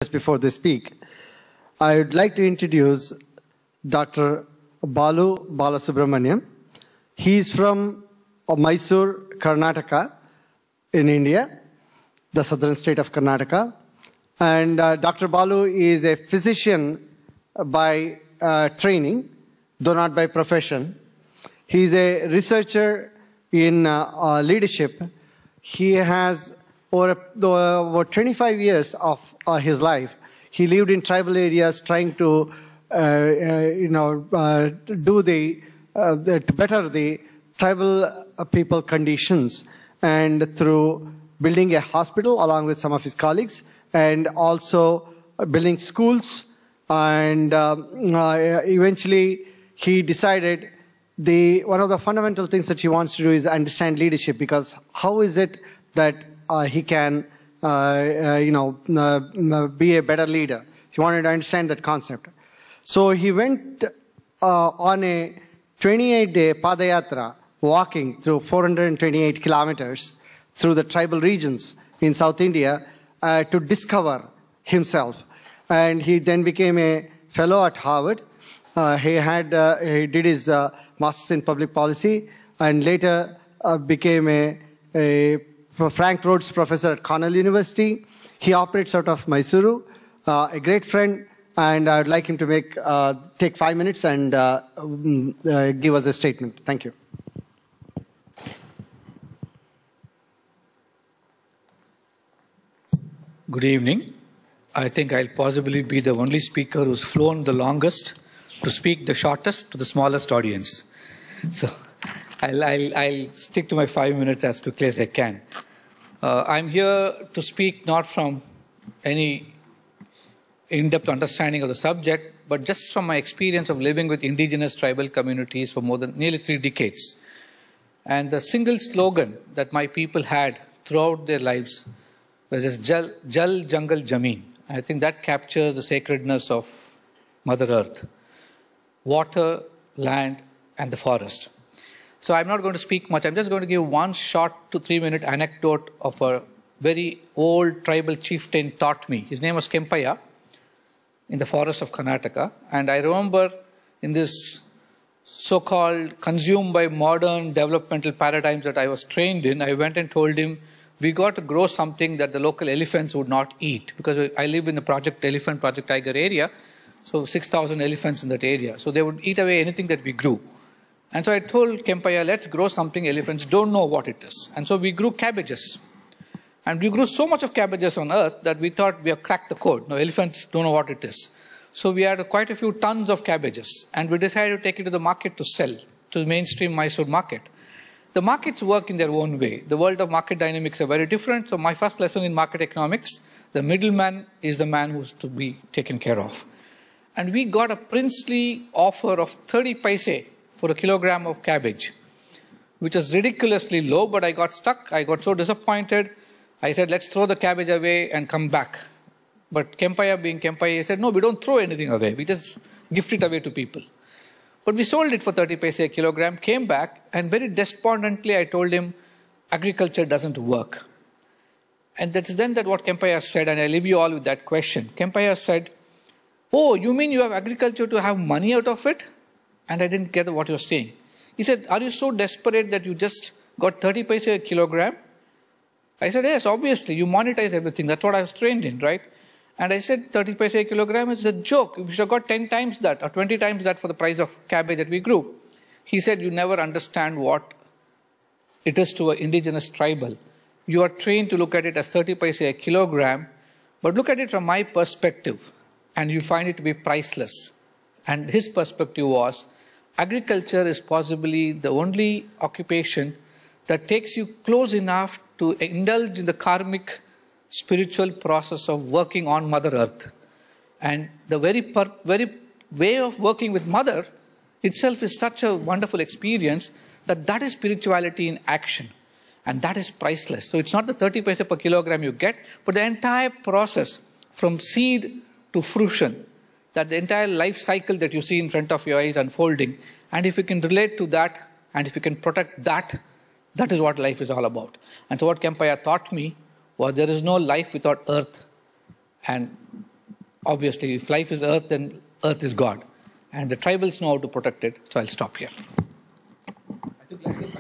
Just before they speak, I would like to introduce Dr. Balasubramanyam. He is from Mysore, Karnataka, in India, the southern state of Karnataka. And Dr. Balu is a physician by training, though not by profession. He is a researcher in leadership. He has over 25 years of his life, he lived in tribal areas trying to, to better the tribal people conditions, and through building a hospital along with some of his colleagues, and also building schools, and eventually he decided one of the fundamental things that he wants to do is understand leadership, because how is it that he can, be a better leader. He wanted to understand that concept. So he went on a 28-day Padayatra, walking through 428 kilometers through the tribal regions in South India to discover himself. And he then became a fellow at Harvard. He did his master's in public policy, and later became a Frank Rhodes Professor at Cornell University. He operates out of Mysuru, a great friend, and I would like him to take 5 minutes and give us a statement. Thank you. Good evening. I think I'll possibly be the only speaker who's flown the longest to speak the shortest to the smallest audience. So I'll stick to my 5 minutes as quickly as I can. I'm here to speak not from any in-depth understanding of the subject, but just from my experience of living with indigenous tribal communities for nearly 3 decades. And the single slogan that my people had throughout their lives was just Jal Jangal Jameen. I think that captures the sacredness of Mother Earth, water, land, and the forest. So I'm not going to speak much. I'm just going to give one short 2 to 3 minute anecdote of a very old tribal chieftain taught me. His name was Kempaya in the forest of Karnataka. And I remember in this so-called consumed by modern developmental paradigms that I was trained in, I went and told him, we got to grow something that the local elephants would not eat. Because I live in the Project Tiger area. So 6,000 elephants in that area. So they would eat away anything that we grew. And so I told Kempaya, let's grow something elephants don't know what it is. And so we grew cabbages. And we grew so much of cabbages on earth that we thought we have cracked the code. No, elephants don't know what it is. So we had quite a few tons of cabbages. And we decided to take it to the market to sell, to the mainstream Mysore market. The markets work in their own way. The world of market dynamics are very different. So my first lesson in market economics, the middleman is the man who's to be taken care of. And we got a princely offer of 30 paise for a kilogram of cabbage, which was ridiculously low, but I got stuck. I got so disappointed. I said, let's throw the cabbage away and come back. But Kempaya, being Kempaya, said, no, we don't throw anything away. We just gift it away to people. But we sold it for 30 paise a kilogram, came back, and very despondently I told him, agriculture doesn't work. And that is then that what Kempaya said, and I leave you all with that question. Kempaya said, oh, you mean you have agriculture to have money out of it? And I didn't get what you were saying. He said, are you so desperate that you just got 30 paise a kilogram? I said, yes, obviously, you monetize everything. That's what I was trained in, right? And I said, 30 paise a kilogram is a joke. We should have got 10 times that or 20 times that for the price of cabbage that we grew. He said, you never understand what it is to an indigenous tribal. You are trained to look at it as 30 paise a kilogram, but look at it from my perspective, and you find it to be priceless. And his perspective was, agriculture is possibly the only occupation that takes you close enough to indulge in the karmic spiritual process of working on Mother Earth. And the very way of working with Mother itself is such a wonderful experience that is spirituality in action. And that is priceless. So it's not the 30 paise per kilogram you get, but the entire process from seed to fruition, that the entire life cycle that you see in front of your eyes unfolding. And if you can relate to that, and if you can protect that, that is what life is all about. And so what Kempaya taught me was there is no life without earth. And obviously, if life is earth, then earth is God. And the tribals know how to protect it, so I'll stop here. I took less than 5 minutes.